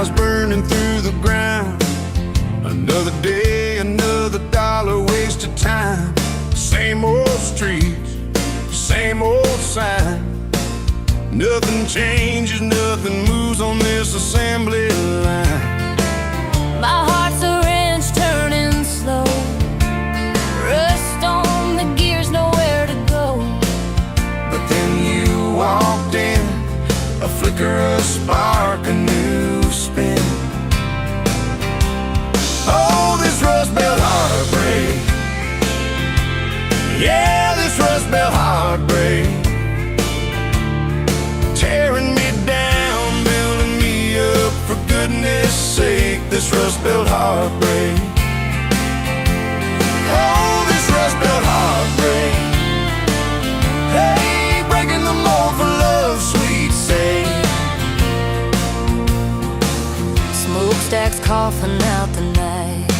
fires burning through the ground. Another day, another dollar wasted time. Same old streets, same old sign. Nothing changes, nothing moves on this assembly line. My heart's a wrench turning slow, rust on the gears, nowhere to go. But then you walked in, a flicker, a spark, a new spin. Oh, this rust belt heartbreak. Yeah, this rust belt heartbreak. Tearing me down, building me up, for goodness sake, this rust belt heartbreak. Oh, this rust belt heartbreak. Hey, breaking the mold for love's sweet sake. Smokestacks coughing out the night,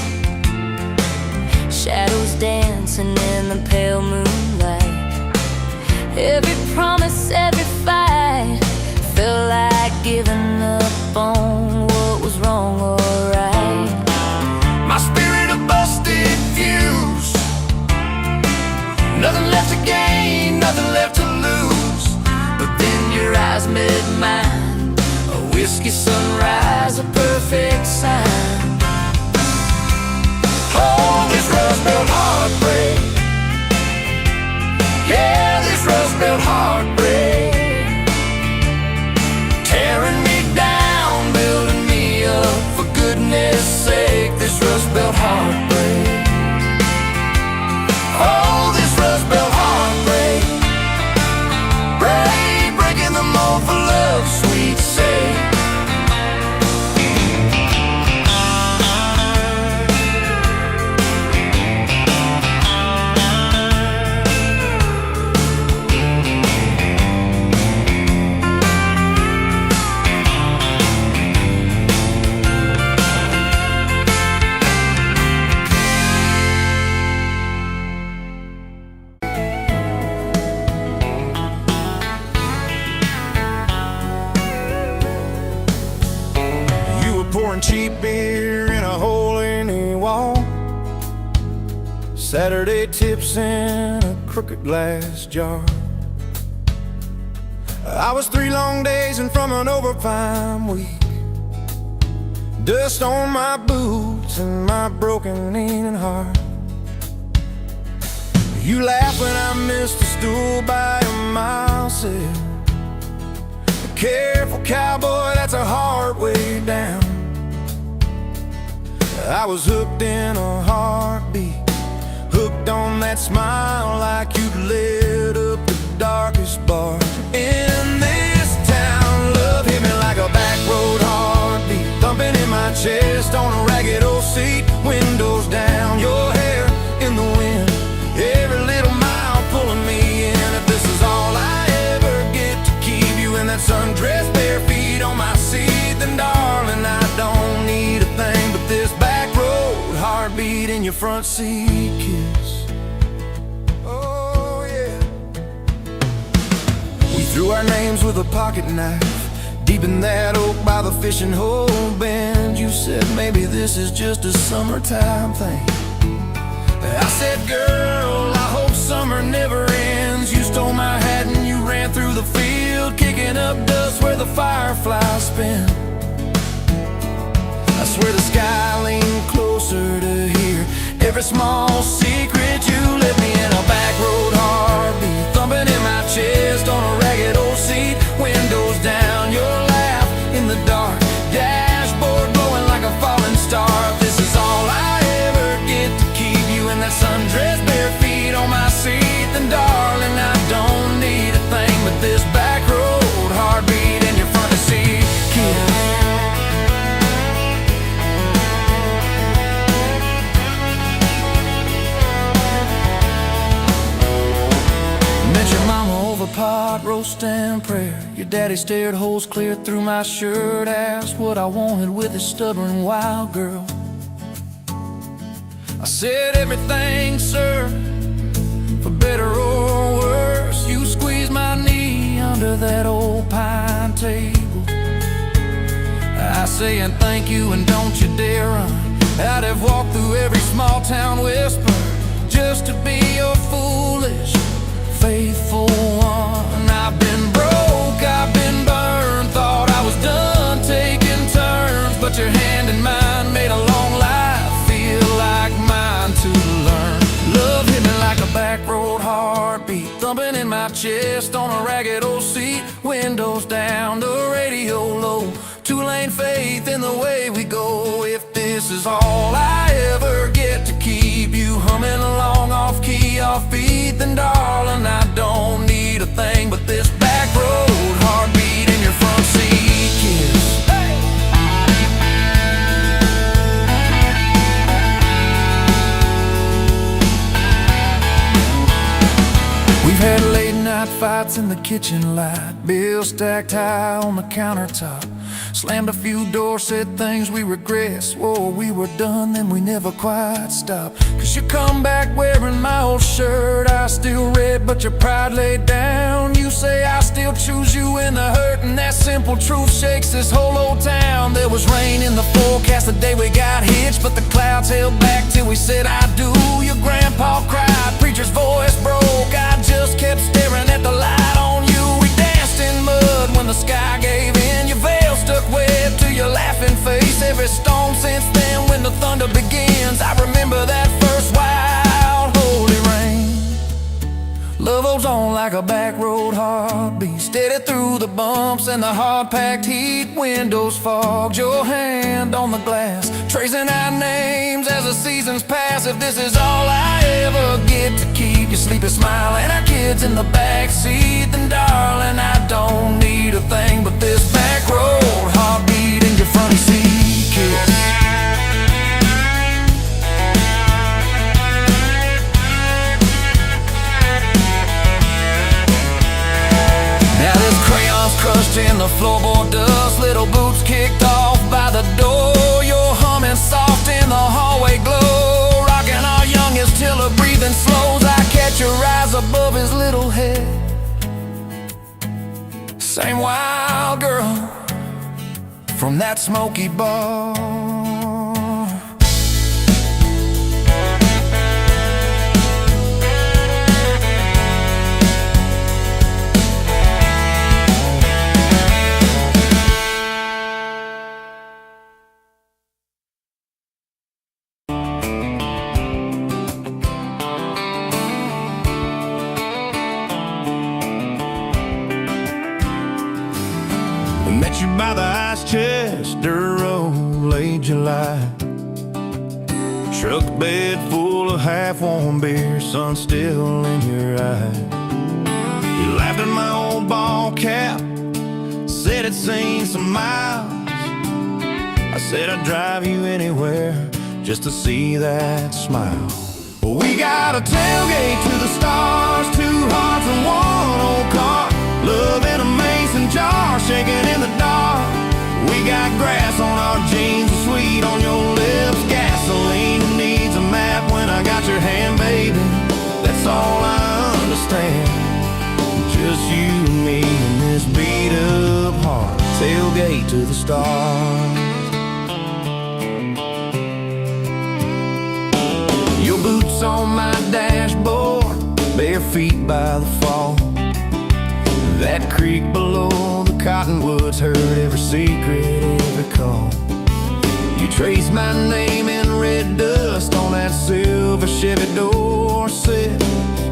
shadows dancing in the pale moonlight. Every promise, every fight felt like giving up on what was wrong or right. My spirit a busted fuse, nothing left to gain, nothing left to lose. But then your eyes met mine, a whiskey sunrise, a perfect sign. Oh, this rust belt heartbreak. Yeah, this rust belt heartbreak. Tearing me down, building me up, for goodness sake, this rust belt heartbreak. Oh, this rust belt heartbreak. Breaking the mold for love's sweet sake. Pouring cheap beer in a hole in the wall, Saturday tips in a crooked glass jar. I was 3 long days and from an overtime week, dust on my boots and my broken leaning heart. You laughed when I missed a stool by a mile, said, "Careful, cowboy, that's a hard way down." I was hooked in a heartbeat, hooked on that smile, like you'd lit up the darkest bar in this town. Love hit me like a back road heartbeat, thumping in my chest on a ragged old seat. Windows down, your hair in the wind, every little mile pulling me in. If this is all I ever get to keep you in that sundress, bare feet on my seat, then darling, I don't need a thing but this back road heartbeat in your front seat kiss. Oh yeah. We threw our names with a pocket knife deep in that oak by the fishing hole bend. You said maybe this is just a summertime thing. I said, girl, I hope summer never ends. You stole my hat and you ran through the field, kicking up dust where the fireflies spin. I swear the sky leaned closer to hear every small secret. You let me in a back road heartbeat, thumping in my chest on a ragged old seat. Windows down, your laugh in the dark, dashboard glowing like a falling star. If this is all I ever get to keep you in that sundress, bare feet on my seat, then darling, I don't need a thing but this back road heartbeat in your front seat kiss. Pot roast and prayer. Your daddy stared holes clear through my shirt, asked what I wanted with his stubborn wild girl. I said everything, sir, for better or worse. You squeezed my knee under that old pine table. I saying thank you and don't you dare run. I'd have walked through every small town whisper just to be your foolish, faithful one. I've been broke, I've been burned, thought I was done taking turns, but your hand in mine made a long life feel like mine to learn. Love hit me like a back road heartbeat, thumping in my chest on a ragged old seat. Windows down, the radio low, two-lane faith in the way we go. If this is all I ever get to keep you humming along off key, off beat, then darling, I don't need a thing but this back road heartbeat in your front seat kiss. We've had late night fights in the kitchen light, bills stacked high on the countertop, slammed a few doors, said things we regret, swore we were done, then we never quite stopped. Cause you come back wearing my old shirt, I still red but your pride laid down. You say I still choose you in the hurt, and that simple truth shakes this whole old town. There was rain in the forecast the day we got hitched, but the clouds held back till we said I do. Your grandpa cried, preacher's voice broke, I just kept staring at the light on you. We danced in mud when the sky gave in, your veil stuck wet to your laughing face. Every storm since then when the thunder begins, I remember that first wild holy rain. Love holds on like a back road heartbeat, steady through the bumps and the hard-packed heat. Windows fogged, your hand on the glass, tracing our names as the seasons pass. If this is all I ever get to keep you sleeping, smiling, our kids in the backseat, then darling, I don't need a thing but this back road heartbeat in your front seat kiss. Now this crayon's crushed in the floorboard dust, little boots kicked off by the door. You're humming soft in the hallway glow, rocking our youngest till her breathing slows. I catch your eyes above his little head, same wild girl from that smoky bar. Met you by the ice chest, dirt road, late July. Truck bed full of half-warm beer, sun still in your eye. You laughed at my old ball cap, said it'd seen some miles. I said I'd drive you anywhere just to see that smile. We got a tailgate to the stars, two hearts and one old car, love in a mason jar, shaking in the dark. We got grass on our jeans, and sweet on your lips, gasoline who needs a map when I got your hand, baby. That's all I understand, just you and me and this beat up heart, tailgate to the stars. Your boots on my dashboard, bare feet by the fall. That creek below the cottonwoods heard every secret, every call. You traced my name in red dust on that silver Chevy Dorset.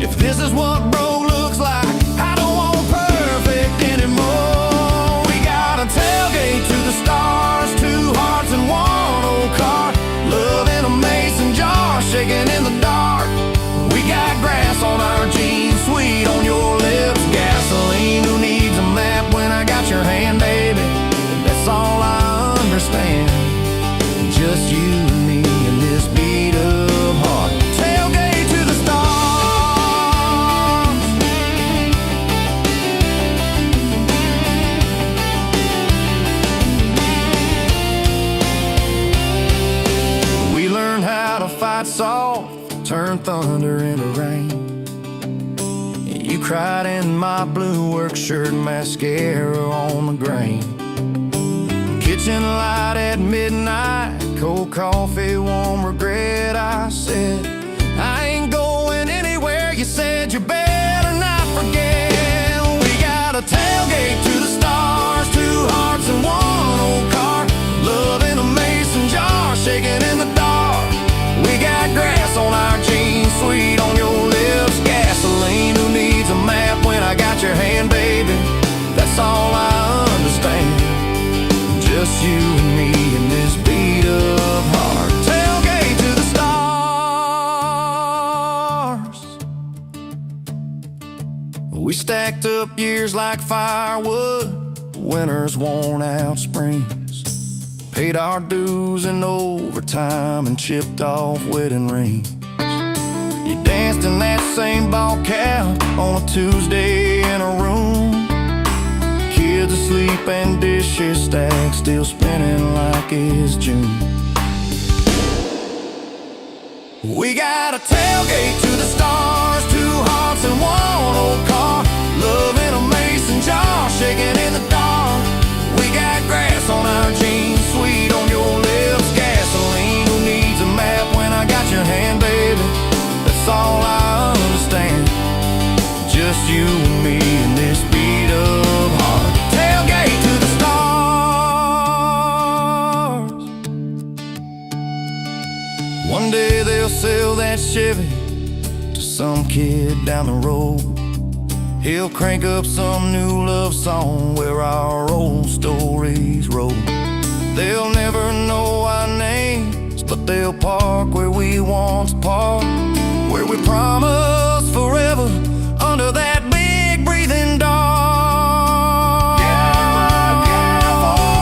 If this is what bro looks like, I don't want perfect anymore. We got a tailgate to the stars, two hearts and one old car, love in a mason jar, shaking in the dark. We got grass on our jeans, sweet on your lips, gasoline who needs a map when I got your hand, baby. That's all I understand, just you and me and this beat up heart, tailgate to the stars. We learned how to fight soft, turn thunder into rain. You cried in my blue work shirt, mascara on the grain. kitchen light at midnight, cold coffee, warm regret. I said, I ain't going anywhere. You said you better not forget. We got a tailgate to the stars, two hearts and one old car, love in a mason jar, shaking in the dark. We got grass on our jeans, sweet on your lips, gasoline. Who needs a map when I got your hand, baby? That's all I understand. Just you and me in this beat up heart. Tailgate to the stars. We stacked up years like firewood, winters worn out springs. Paid our dues in overtime and chipped off wedding rings. You danced in that same ball cap on a Tuesday in a room. Kids asleep and dishes stacked, still spinning like it's June. We got a tailgate to the stars, two hearts and one old car, love in a mason jar, shaking in the dark. We got grass on our jeans, sweet on your lips, gasoline. Who needs a map when I got your hand, baby? That's all I understand. Just you and me in this beat up heart. Tailgate to the stars. One day they'll sell that Chevy to some kid down the road. He'll crank up some new love song where our old stories roll. They'll never know our names, but they'll park where we once parked, where we promised forever under that big breathing dog. Yeah,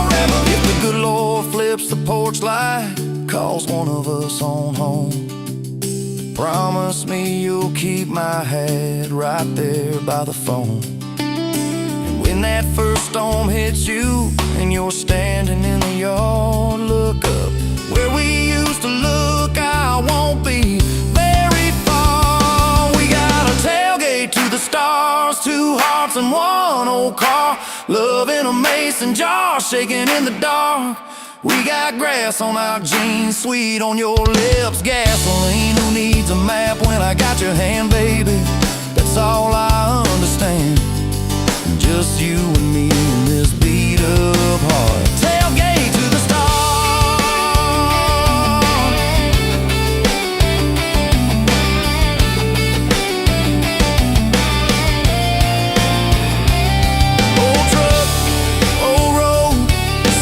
forever. If the good Lord flips the porch light, calls one of us on home, promise me you'll keep my hat right there by the phone. And when that first storm hits you and you're standing in the yard, look up where we used to look. I won't be very far. We got a tailgate to the stars, two hearts and one old car, love in a mason jar, shaking in the dark. We got grass on our jeans, sweet on your lips, gasoline. Who needs a map when I got your hand, baby? That's all I understand. Just you and me in this beat up heart. Tailgate to the stars. Old truck, old road,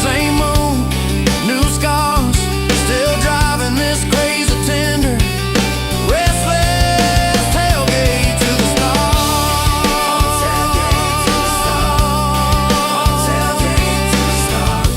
same moon, new scars, still driving this crazy tender, restless. Tailgate to the stars. Tailgate to the stars. Tailgate to the stars.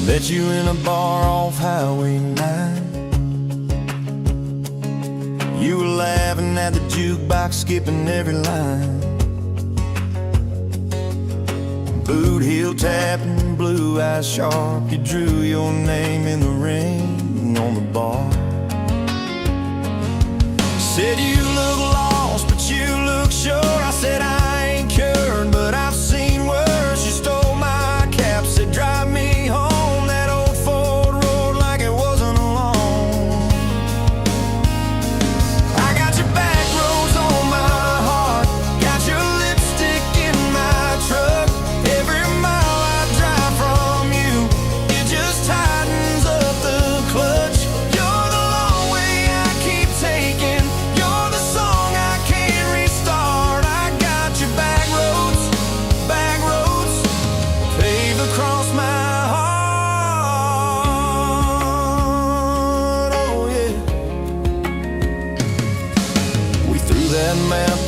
Met you in a bar off Highway 9. You were laughing at the jukebox, skipping every line. Boot heel tapping, blue eyes sharp. You drew your name in the ring on the bar. Said you look lost, but you look sure. I said I ain't cured, but I've seen worse. You stole my cap, said drive me home.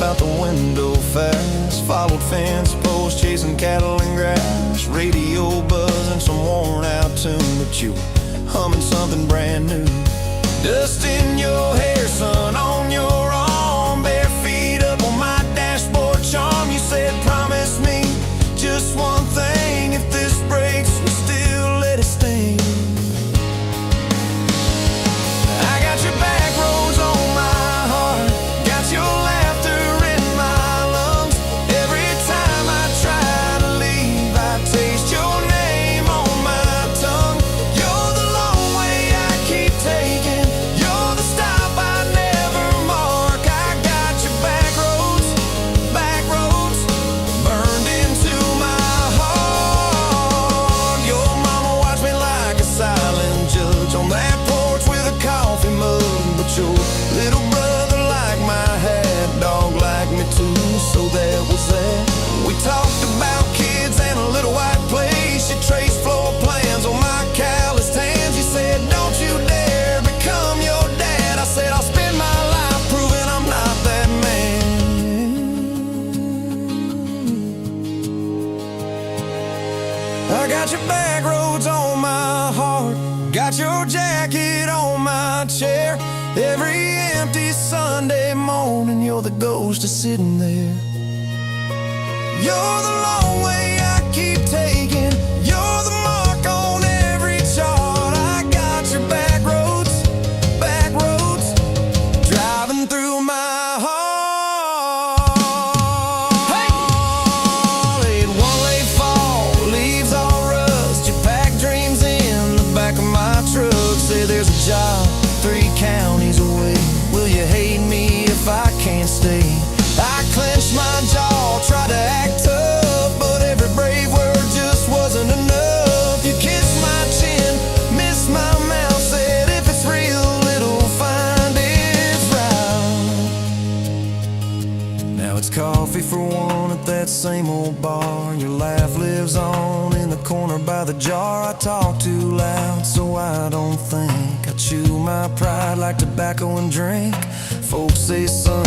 Out the window fast, followed fence posts, chasing cattle and grass, radio buzzing some worn out tune, but you were humming something brand new. Dust in your hair, sun on your arm, bare feet up on my dashboard charm. You said, promise me just one thing, if this breaks, we still let it sting. I got your back roads on my heart, got your laughter in my lungs. Every time I try to leave, I taste your name on my tongue. You're the long way I keep taking, you're the stop I never mark. I got your back roads burned into my heart. Your mama watched me like a silent judge on that porch with a coffee mug, but your little brother liked my hat, dog liked me too, so that was that. We talked about kids and a little white place. You traced floor plans on my calloused hands. You said, don't you dare become your dad. I said, I'll spend my life proving I'm not that man. I got your back roads on my heart, got your jacket on my chair. Every empty Sunday morning, you're the ghost of sitting there. You're the long way I keep taking, you're the mark on every chart. I got your back roads driving through my heart. Hey! Laid one late fall, leaves all rust. You pack dreams in the back of my truck. Say there's a job 3 counties away. Will you hate me if I can't stay? I clenched my jaw, tried to act tough, but every brave word just wasn't enough. You kissed my chin, missed my mouth, said if it's real, it'll find its route. Now it's coffee for one at that same old bar. Your laugh lives on in the corner by the jar. I talk too loud, so I don't think. I chew my pride like tobacco and drink. Folks say, son,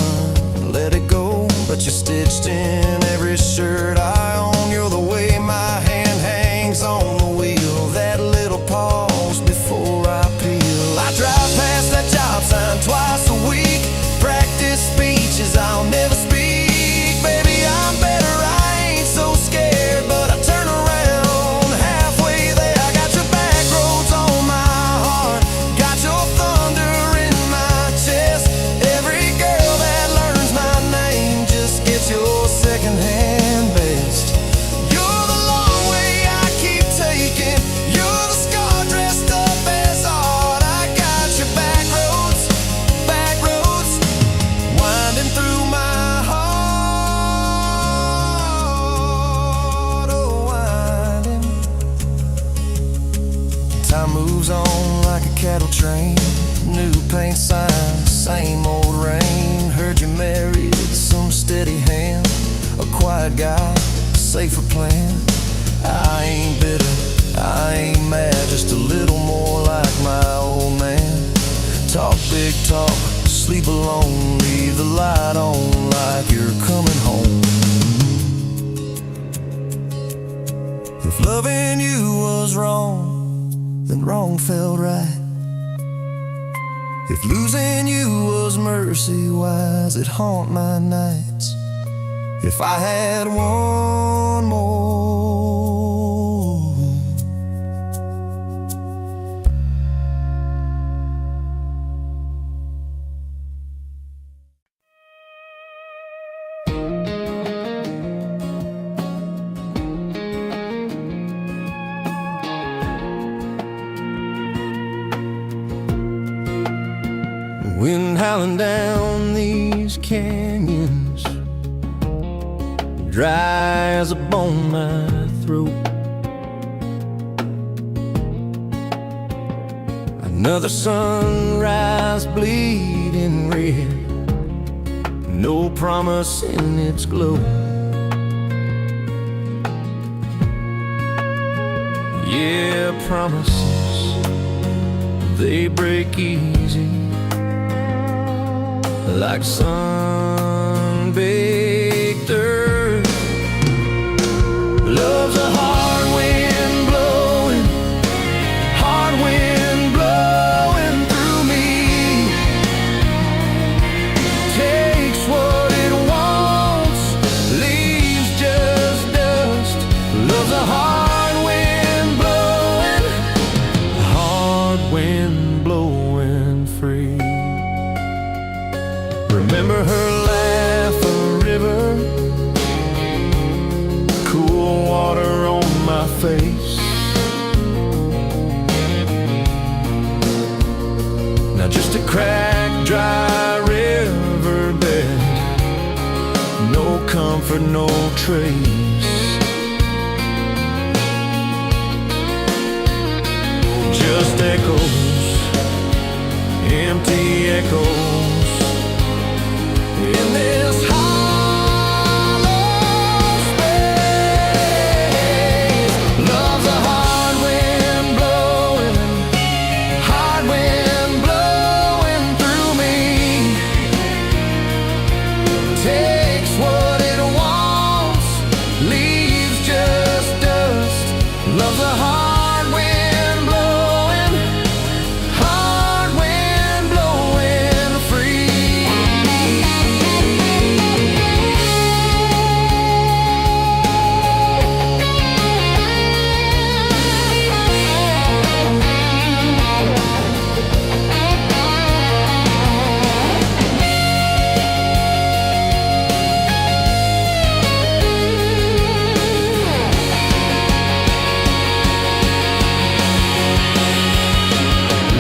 let it go, but you're stitched in every shirt I own. You're the way my hand hangs on the wheel, that little pause before I peel. I drive past that job sign twice a week, practice speeches I'll never speak. Baby, I'm better, I ain't so scared, but I turn around halfway there. I got your back roads on my heart, got your thunder in my chest. Every girl that learns my name just gets your secondhand best. You're the long way I keep taking, you're the scar dressed up as art. I got your back roads winding through my heart. Oh, winding. Time moves on like a cattle train, new paint signs, same old rain. Heard you married some steady hand, a quiet guy, safer plan. I ain't bitter, I ain't mad, just a little more like my old man. Talk big talk, sleep alone, leave the light on like you're coming home. If loving you was wrong, then wrong felt right. If losing you was mercy, why's it haunt my nights? If I had one more. Wind howling down these canyons, dry as a bone my throat. Another sunrise bleeding red, no promise in its glow. Yeah, promises, they break easy, like sun-baked earth. Love's a hard wind blowing through me. Remember her laugh, a river, cool water on my face. Now just a cracked, dry riverbed, no comfort, no trace. Just echoes, empty echoes in this hollow space. Love's a hard wind blowing, hard wind blowing through me. Takes what it wants, leaves just dust. Love's a hard wind blowing, hard wind blowing free.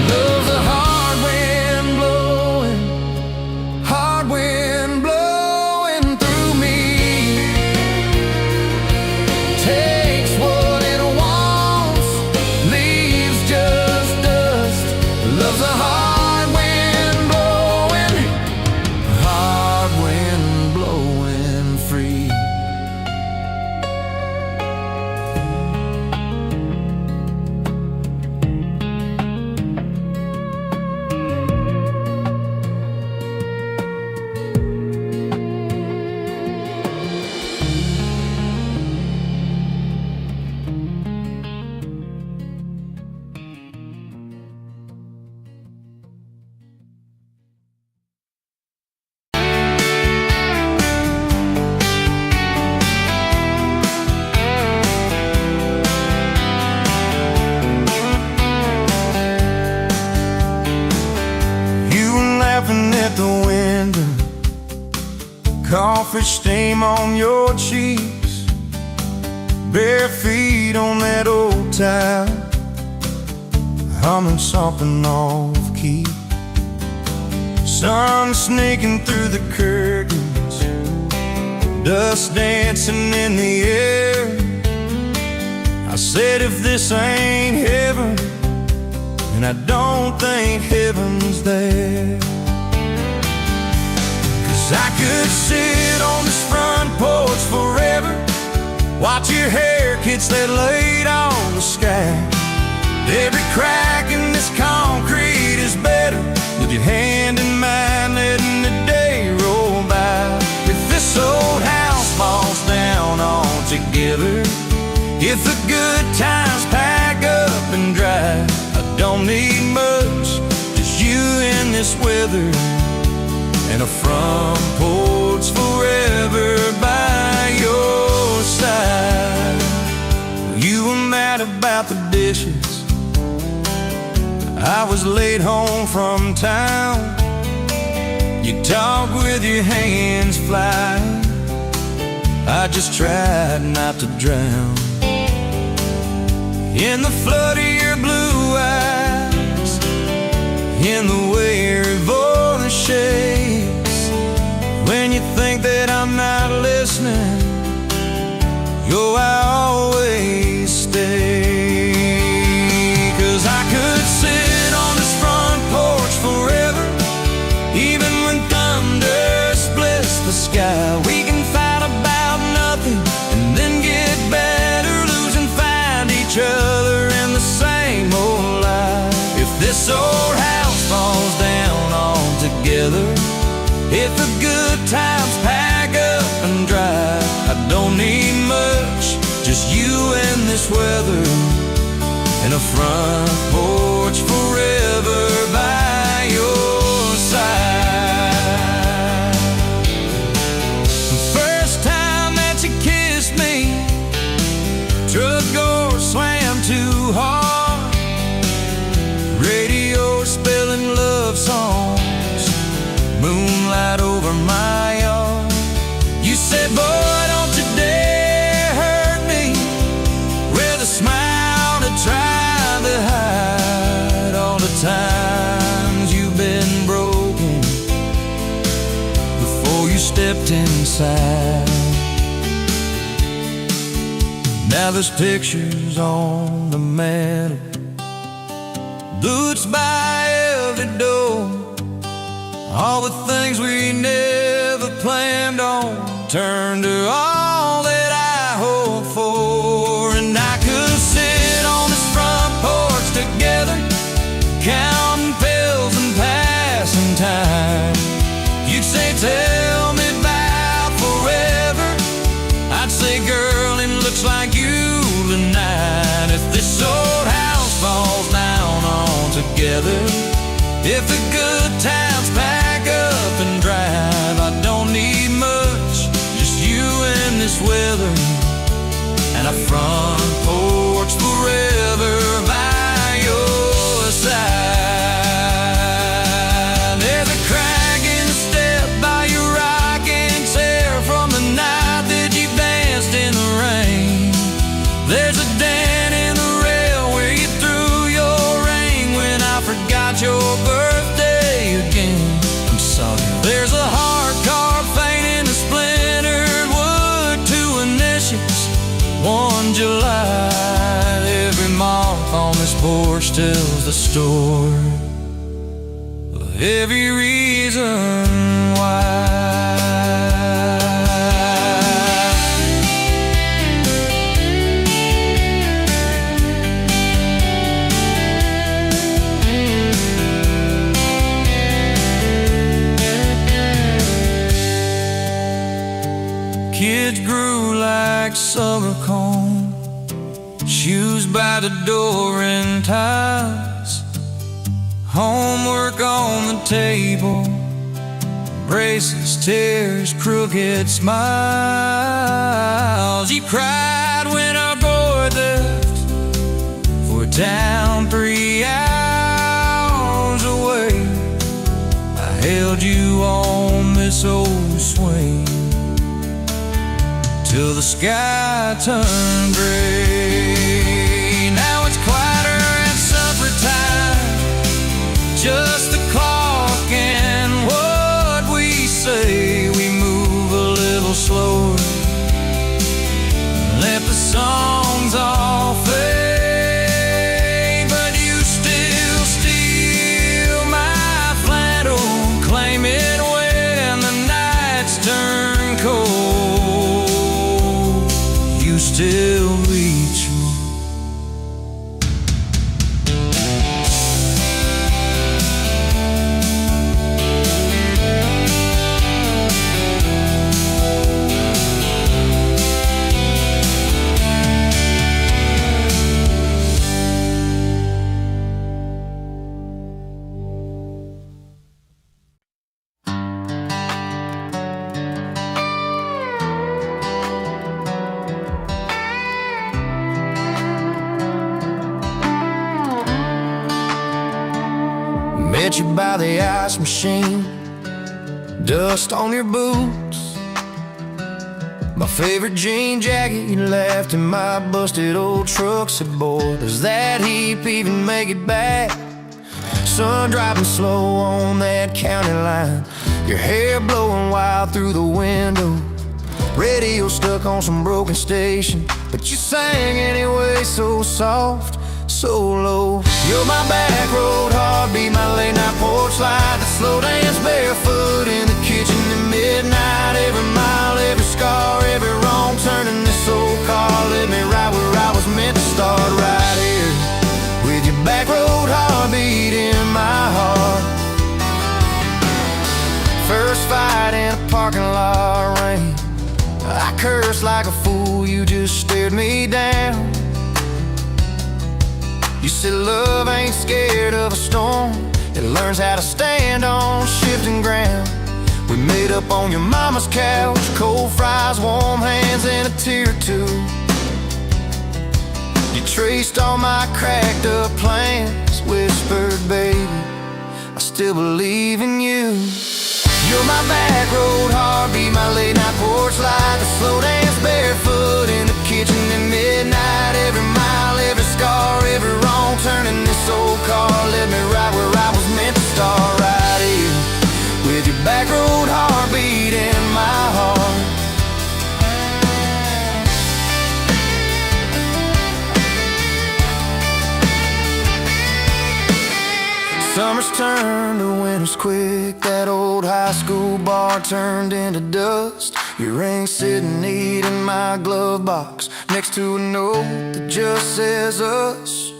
Love's a hard wind blowing, hard wind blowing through me. Takes what it wants, leaves just dust. Love's a hard wind blowing free. You were laughing at the window, coffee stain on your cheeks, bare feet on that old tile, humming something off key. Sun sneaking through the curtains, dust dancing in the air. I said, if this ain't heaven, and I don't think heaven's there. 'Cause I could sit on this front porch forever, watch your hair kids that laid on the sky. Every crack in this concrete is better with your hand in mine, letting the day roll by. If this old house falls down altogether, if the good times pack up and drive, I don't need much, just you in this weather, and a front porch forever by your side. You were mad about the dishes, I was late home from town. You talk with your hands flying, I just tried not to drown in the flood of your blue eyes, in the way your voice shakes. When you think that I'm not listening, yo, I always stay. 'Cause I could sit on this front porch forever, even when thunder splits the sky. We can fight about nothing and then get better, lose and find each other in the same old life. If this old house falls down altogether, if the good times pack up and drive, I don't need much, just you and this weather, and a front porch forever by your side. The first time that you kissed me, truck door slammed too hard, radio spelling love songs, moonlight of my yard. You said, boy, don't you dare hurt me, with a smile to try to hide all the times you've been broken before you stepped inside. Now there's pictures on the mantle, boots by every door, all the things we never planned on turned to all that I hoped for. And I could sit on this front porch together, counting pills and passing time. You'd say, tell me about forever. I'd say, girl, it looks like you tonight. If this old house falls down altogether, if the good times pack up and drive, I don't need much, just you and this weather, and a front porch forever by your side. There's a crack in the step by your rocking chair from the night that you danced in the rain. There's a dent in the rail where you threw your ring when I forgot your birthday again. I'm sorry. There's a hard carved fate in the splintered wood, two initials, 1 July. Every mark on this porch tells the story of every reason why. Kids grew like summer corn, shoes by the door and ties, homework on the table, braces, tears, crooked smiles. You cried when our boy left for a town 3 hours away. I held you on this old swing till the sky turned gray. Now it's quieter at supper time, just the clock and what we say. We move a little slower, let the songs all fade, but you still steal my flannel, claim it when the nights turn cold. You still reach me. Met you by the ice machine, dust on your boots, my favorite jean jacket you left in my busted old truck. Said, boy, does that heap even make it back? Sun driving slow on that county line, your hair blowing wild through the window, radio stuck on some broken station, but you sang anyway, so soft, so low. You're my back road heartbeat, my late night porch light, that slow dance barefoot in the kitchen at midnight. Every mile, every scar, every wrong turn in this old car led me right where I was meant to start, right here with your back road heartbeat in my heart. First fight in a parking lot rain, I cursed like a fool, you just stared me down. You said love ain't scared of a storm, it learns how to stand on shifting ground. We made up on your mama's couch, cold fries, warm hands, and a tear or two. You traced all my cracked up plans, whispered, baby, I still believe in you. You're my back road heartbeat, my late night porch light, the slow dance barefoot in the kitchen at midnight. Every mile, every scar, every wrong turn in this old car led me right where I was meant to start, right here with your back road heartbeat in my heart. Summers turned to winters quick. That old high school bar turned into dust. Your ring sitting neat in my glove box, next to a note that just says us.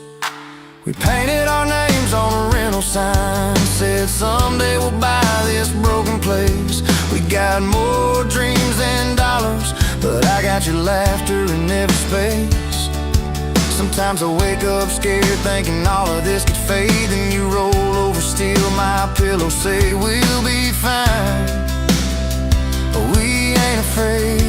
We painted our names on a rental sign, said someday we'll buy this broken place. We got more dreams than dollars, but I got your laughter in every space. Sometimes I wake up scared, thinking all of this could fade. Then you roll over, steal my pillow, say we'll be fine, but we ain't afraid.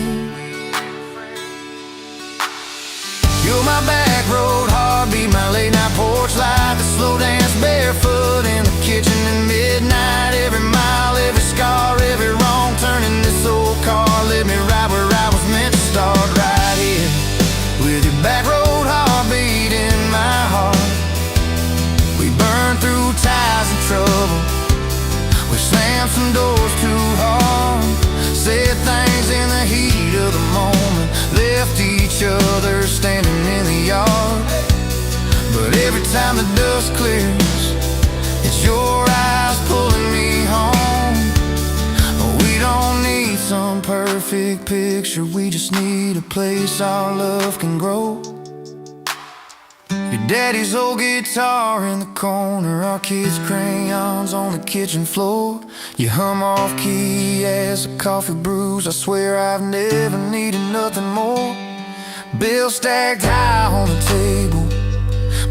You're my back road heartbeat, my late night porch light, the slow dance barefoot in the kitchen at midnight. Every mile, every scar, every wrong turn in this old car led me right where I was meant to start, right here with your back road heartbeat in my heart. We burned through ties and trouble, we slammed some doors too hard, said things in the heat of the moment, left each other standing in the yard. But every time the dust clears, it's your eyes pulling me home. We don't need some perfect picture, we just need a place our love can grow. Your daddy's old guitar in the corner, our kids' crayons on the kitchen floor. You hum off key as the coffee brews, I swear I've never needed nothing more. Bills stacked high on the table,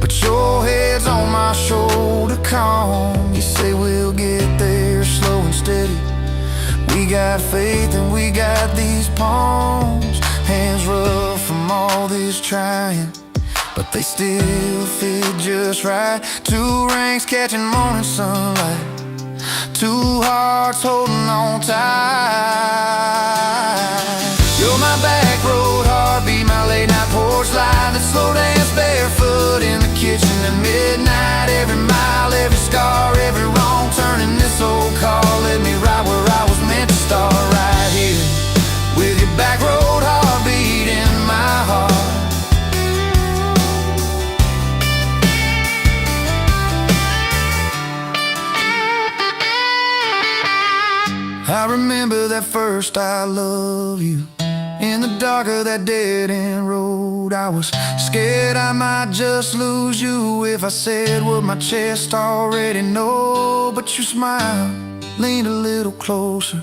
but your head's on my shoulder, calm. You say we'll get there slow and steady. We got faith and we got these palms, hands rough from all this trying, but they still fit just right. Two rings catching morning sunlight, two hearts holding on tight. You're my back road heartbeat, my late night porch light, that slow dance barefoot in the kitchen at midnight. Every mile, every scar, every wrong turn in this old car led me right where I was meant to start, right here with your back road heartbeat in my heart. I remember that first I love you in the dark of that dead-end road. I was scared I might just lose you if I said what my chest already know. But you smiled, leaned a little closer,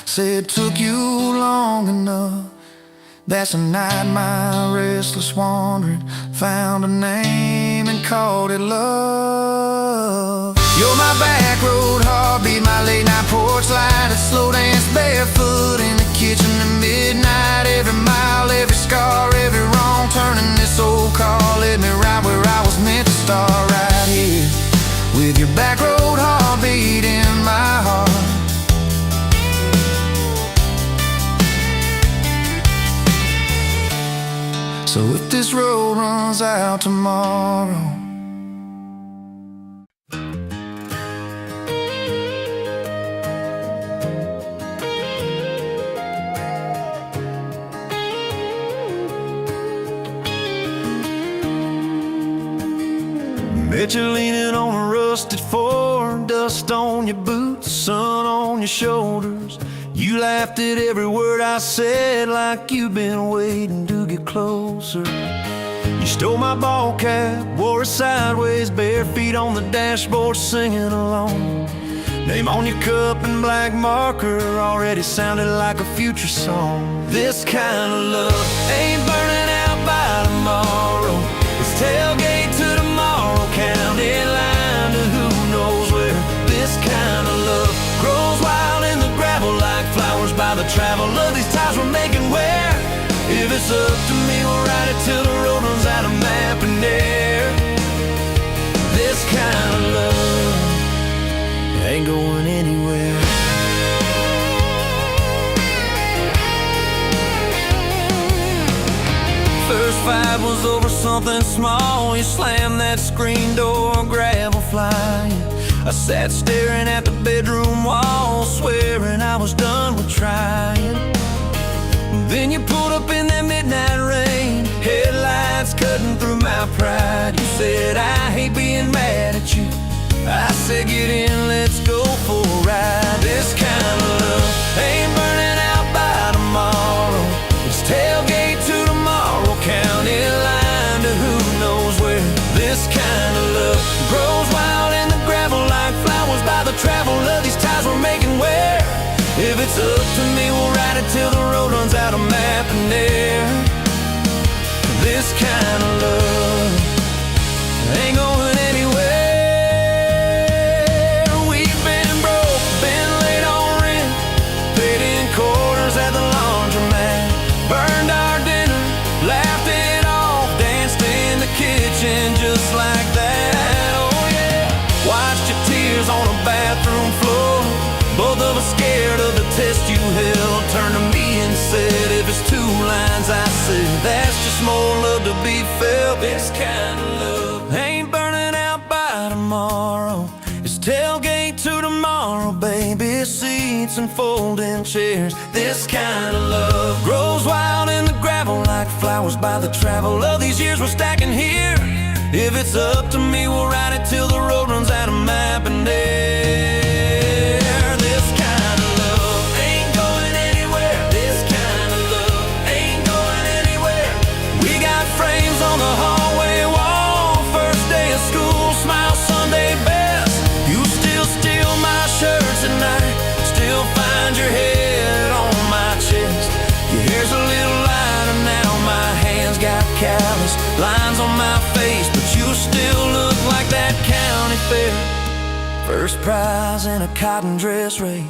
said took you long enough. That's the night my restless wandering found a name and called it love. You're my back road heartbeat, my late night porch light, that slow dance barefoot in the kitchen at midnight. Every mile, every scar, every wrong turn in this old car led me right where I was meant to start, right here with your back road heartbeat in my heart. So if this road runs out tomorrow, bet you're leaning on a rusted Ford, dust on your boots, sun on your shoulders. You laughed at every word I said like you've been waiting to get closer. You stole my ball cap, wore it sideways, bare feet on the dashboard singing along. Name on your cup in black marker already sounded like a future song. This kind of love ain't burning out by tomorrow. It's tailgate to tomorrow, county line to who knows where. This kind of love grows wild in the gravel like flowers by the travel of these ties we're making where. If it's up to me, we'll ride it till the road runs out of map and air. This kind of love ain't going anywhere. something small, you slammed that screen door, gravel flying. I sat staring at the bedroom wall, swearing I was done with trying. Then you pulled up in that midnight rain, headlights cutting through my pride. You said, I hate being mad at you. I said, get in, let's go for a ride. This kind of love ain't burning out by tomorrow. It's tailgate to tomorrow, county line to who knows where. This kind of love grows wild in the gravel like flowers by the travel of these ties we're making where. If it's up to me, we'll ride it till the road runs out of map and air. This kind of love ain't going anywhere. We've been broke, been late on rent, paid in quarters at the laundromat, burned our dinner, laughed it off, danced in the kitchen just like that. Oh yeah, watched your tears on a bathroom floor. Both of us scared of the test you held. Turned to me and said, if it's two lines I said, that's just more love to be felt. This kind of love ain't burning out by tomorrow. It's tailgate to tomorrow, baby seats and folding chairs. This kind of love grows wild in the gravel like flowers by the travel of these years we're stacking here. If it's up to me, we'll ride it till the road runs out of map and air. On the hallway wall, first day of school, smile Sunday best. You still steal my shirts at night, still find your head on my chest. Your hair's a little lighter now, my hands got callous lines on my face, but you still look like that county fair. First prize in a cotton dress race.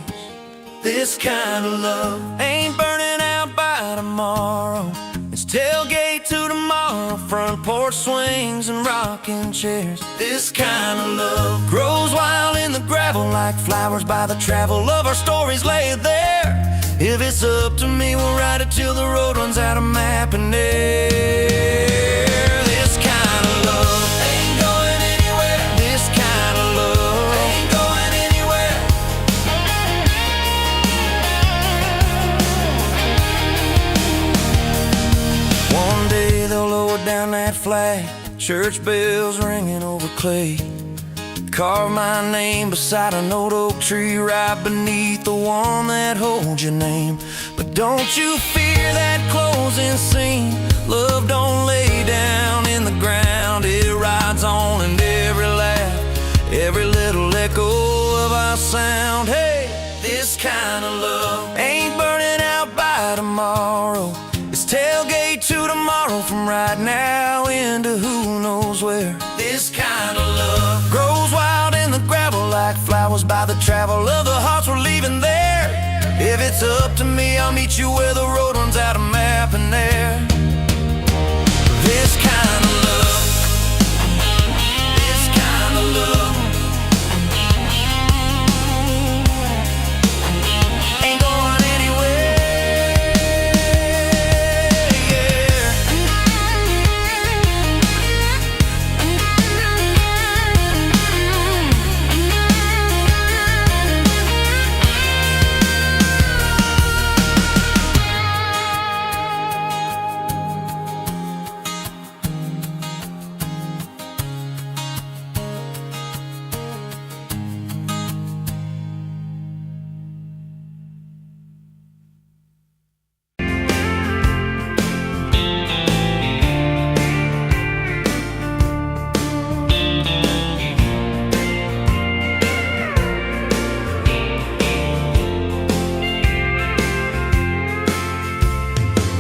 This kind of love ain't burning out by tomorrow. It's tailgate to tomorrow, front porch swings and rocking chairs. This kind of love grows wild in the gravel like flowers by the travel of our stories laid there. If it's up to me, we'll ride it till the road runs out of map and air. This kind of love ain't going anywhere. This kind of love ain't going anywhere. One day they'll lower down that flag, church bells ringing over clay. Carve my name beside an old oak tree right beneath the one that holds your name. But don't you fear that closing scene. Love don't lay down in the ground, it rides on in every laugh, every little echo of our sound. Hey, this kind of love ain't burning out by tomorrow. It's tailgate to tomorrow, from right now into who knows where. This kind of love grows wild in the gravel like flowers by the travel of the hearts we're leaving there. If it's up to me, I'll meet you where the road runs out of map and air. This kind of love, this kind of love ain't going anywhere, yeah.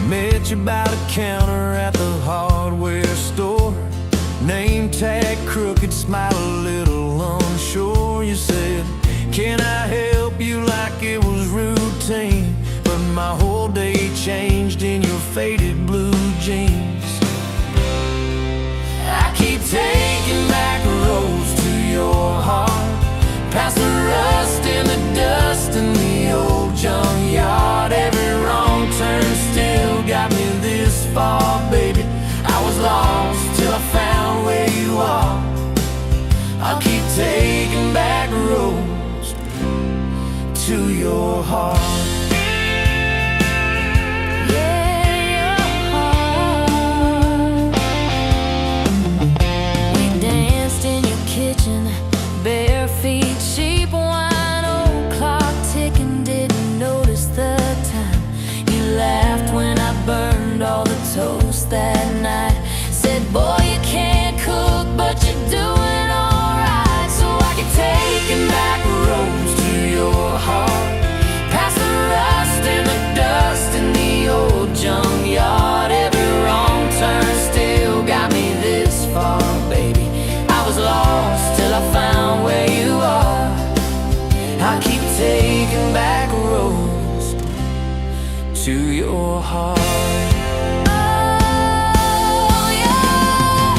Met you by the counter at the hardware store. Name tag crooked, smile a little unsure. You said, can I help you, like it was routine. But my whole day changed in your faded blue jeans. I keep taking back roads to your heart, past the rust and the dust in the old junkyard. Every wrong turn still got me this far, baby. I was lost till your heart. Bare feet, cheap wine, old clock ticking, didn't notice the time. You laughed when I burned all the toast that night. Said, boy, you can't cook, but you're doing alright. So I keep taking back roads to your heart, past the rust and the dust in the old junkyard. Every wrong turn still got me this far, baby. I was lost till I found where you are. I keep taking back roads to your heart. Oh, your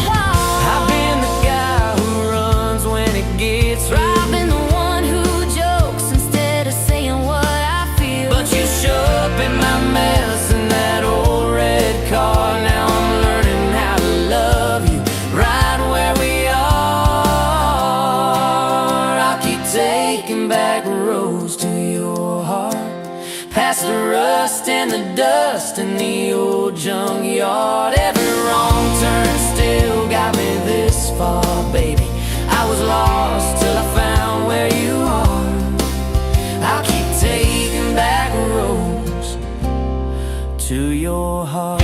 heart. I've been the guy who runs when it gets real. I've been the one who jokes instead of saying what I feel. But you show up in my mess in that old red car. Now I'm learning how to love you right where we are. Taking back roads to your heart, past the rust and the dust in the old junkyard. Every wrong turn still got me this far, baby. I was lost till I found where you are. I'll keep taking back roads to your heart.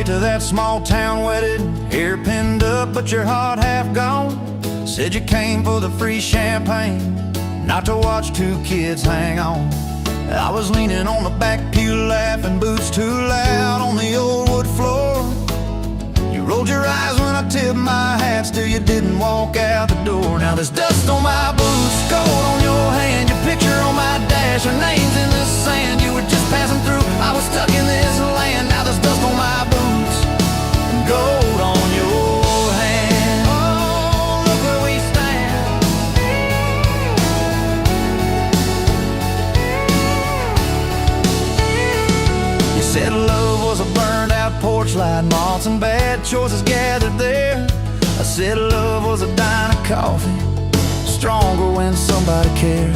To that small town wedded, hair pinned up but your heart half gone. Said you came for the free champagne, not to watch two kids hang on. I was leaning on the back pew laughing, boots too loud on the old wood floor. You rolled your eyes when I tipped my hat, still you didn't walk out the door. Now there's dust on my boots, gold on your hand, your picture on my dash, our names in the sand. You were just passing through, I was stuck in this land. Now there's dust on my boots, gold on your hand. Oh, look where we stand. You said love was a burned out porch light, moths and bad choices gathered there. I said love was a dime of coffee, stronger when somebody cared.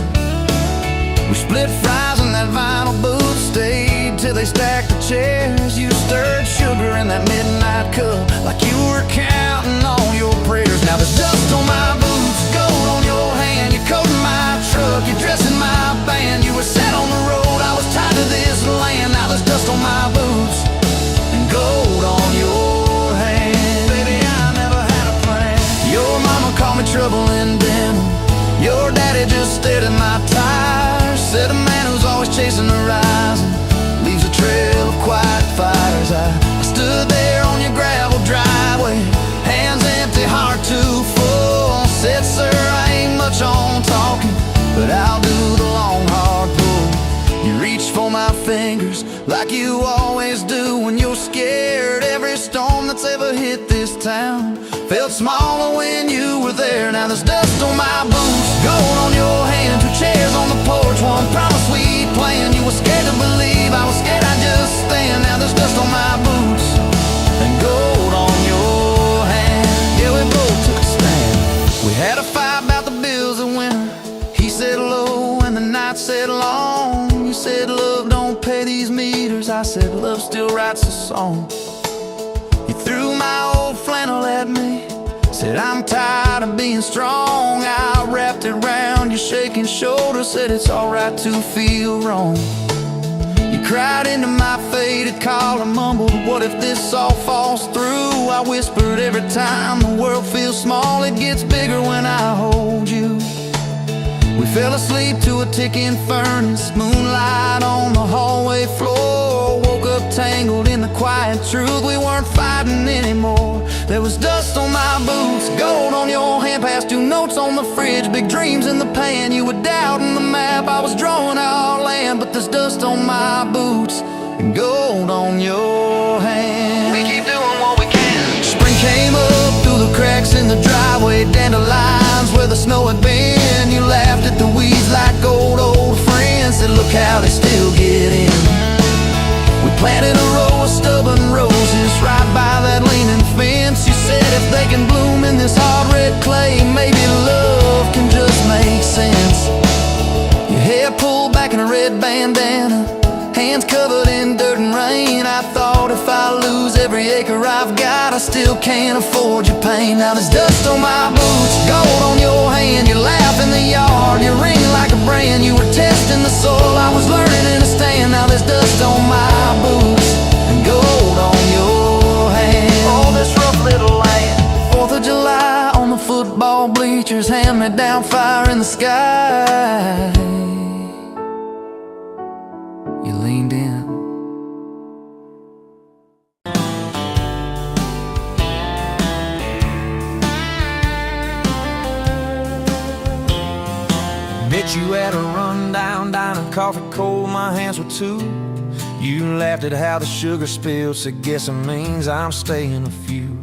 We split fries in that vinyl booth, stayed till they stacked the chairs. You stirred sugar in that midnight cup like you were counting on your prayers. Now there's dust on my boots, gold on your hand, your coat in my truck, your dress in my band. You were set on the road, I was tied to this land. Now there's dust on my boots and gold on your hand. Baby, I never had a plan. Your mama called me trouble in denim, your daddy just stared at my tires. Said a man who's always chasing the horizon leaves a trail of quiet fires. I stood there on your gravel driveway, hands empty, heart too full. Said, sir, I ain't much on talking, but I'll do the long, hard pull. You reached for my fingers like you always do when you're scared. Every storm that's ever hit this town felt smaller when you were there. Now there's dust on my boots, gold on your hand, two chairs on the porch, one promise we'd plan. You were scared to believe, I was scared I'd just stand. Now there's dust on my boots and gold on your hand. Yeah, we both took a stand. We had a fight about the bills of winter. He said low and the night said long. You said love don't pay these meters, I said love still writes a song. You threw my old flannel at me, said I'm tired of being strong. I wrapped it round your shaking shoulder, said it's alright to feel wrong. You cried into my faded collar, mumbled, what if this all falls through? I whispered, every time the world feels small, it gets bigger when I hold you. We fell asleep to a ticking furnace, moonlight on the hallway floor. Woke up tangled in the quiet truth, we weren't fighting anymore. There was dust on my boots, gold on your hand, past two notes on the fridge, big dreams in the pan. You were doubting the map, I was drawing our land, but there's dust on my boots and gold on your hands. We keep doing what we can. Spring came up through the cracks in the driveway, dandelions where the snow had been. You laughed at the weeds like old friends, said look how they still get in. We planted a row of stubborn roses right by that leaning fence. You said if they can bloom in this hard red clay, maybe love can just make sense. Your hair pulled back in a red bandana, hands covered in dirt and rain. I thought if I lose every acre I've got, I still can't afford your pain. Now there's dust on my boots, gold on your hand. You laugh in the yard, you ring like a brand. You were testing the soil, I was learning to understand. Now there's dust on my boots and gold on your hand. Oh, this rough little land. 4th of July on the football bleachers, hand-me-down fire in the sky. You leaned in. Met you at a rundown diner, coffee cold, my hands were too. You laughed at how the sugar spilled, so guess it means I'm staying a few.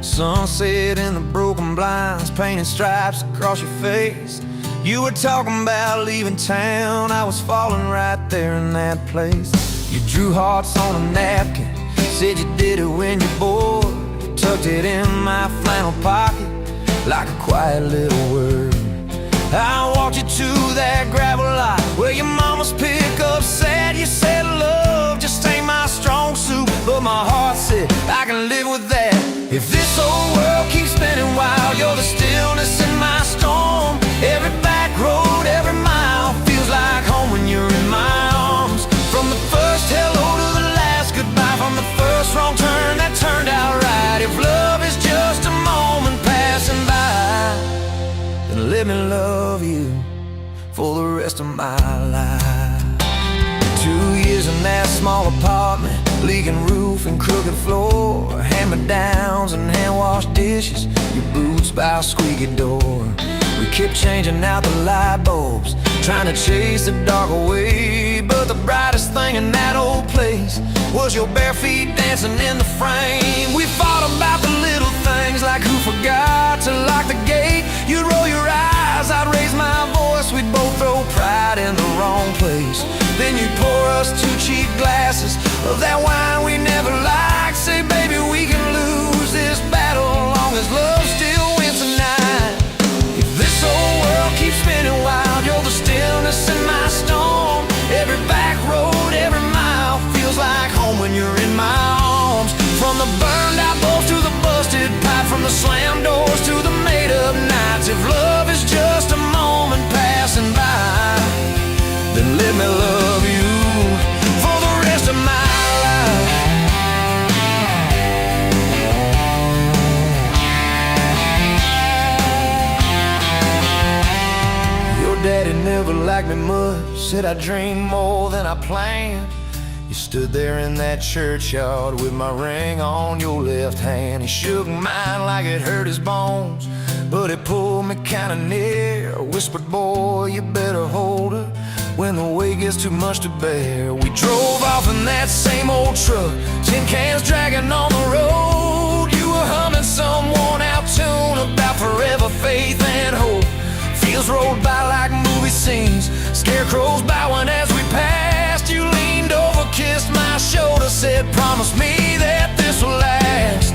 Sunset in the broken blinds, painted stripes across your face. You were talking about leaving town, I was falling right there in that place. You drew hearts on a napkin, said you did it when you're bored. Tucked it in my flannel pocket like a quiet little word. I walked you to that gravel lot where your mama's pickup sat. You said love just ain't my strong suit, but my heart said I can live with that. If this old world keeps spinning wild, you're the stillness in my storm. Every back road, every mile feels like home when you're in my arms. From the first hello to the last goodbye, from the first wrong turn that turned out right. If love is just a moment passing by, then let me love you for the rest of my life. 2 years in that small apartment, leaking roof and crooked floor, hand-me-downs and hand-washed dishes, your boots by a squeaky door. We kept changing out the light bulbs, trying to chase the dark away. But the brightest thing in that old place was your bare feet dancing in the frame. We fought about the little things, like who forgot to lock the gate. You'd roll your eyes, I'd raise my voice, we'd both throw pride in the wrong place. Then you'd pour us 2 cheap glasses of that wine we never liked. Say, baby, we can lose this battle long as love still wins tonight. If this old world keeps spinning wild, you're the stillness in my storm. Every back road, every mile feels like home when you're in my arms. From the burned out bulbs to the busted pipe, from the slammed doors to the made up nights. If love is just a moment passing by, then let me love you for the rest of my life. Your daddy never liked me much, said I dreamed more than I planned. You stood there in that churchyard with my ring on your left hand. He shook mine like it hurt his bones, but it pulled me kinda near. Whispered, boy, you better hold her when the weight gets too much to bear. We drove off in that same old truck, tin cans dragging on the road. You were humming some worn out tune about forever faith and hope. Fields rolled by like movie scenes, scarecrows bowing as we passed. You leaned over, kissed my shoulder, said, promise me that this will last.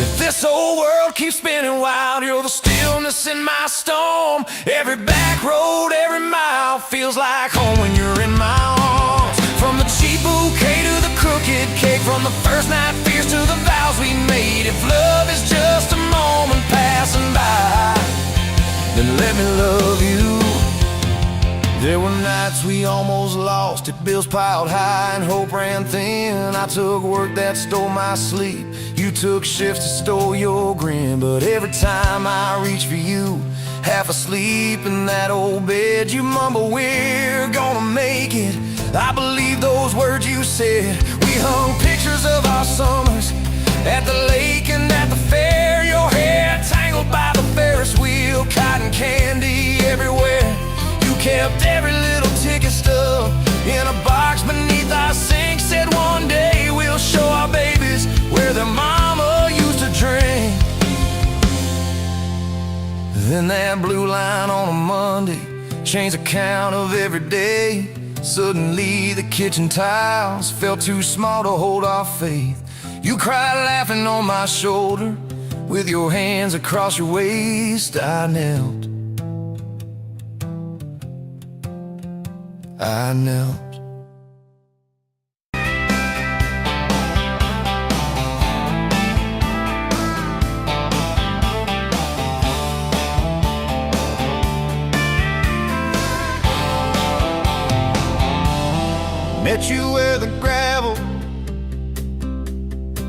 If this whole world keeps spinning wild, you're the stillness in my storm. Every back road, every mile feels like home when you're in my arms. From the cheap bouquet to the crooked cake, from the first night fears to the vows we made. If love is just a moment passing by, then let me love you. There were nights we almost lost it, bills piled high and hope ran thin. I took work that stole my sleep, you took shifts that stole your grin. But every time I reach for you, half asleep in that old bed, you mumble, we're gonna make it. I believe those words you said. We hung pictures of our summers at the lake and at the fair. Your hair tangled by the Ferris wheel, cotton candy everywhere. You kept every little ticket stub in a box beneath our sink. Said one day we'll show our babies where their mama used to drink. Then that blue line on a Monday changed the count of every day. Suddenly the kitchen tiles felt too small to hold our faith. You cried laughing on my shoulder with your hands across your waist. I knelt. Met you where the gravel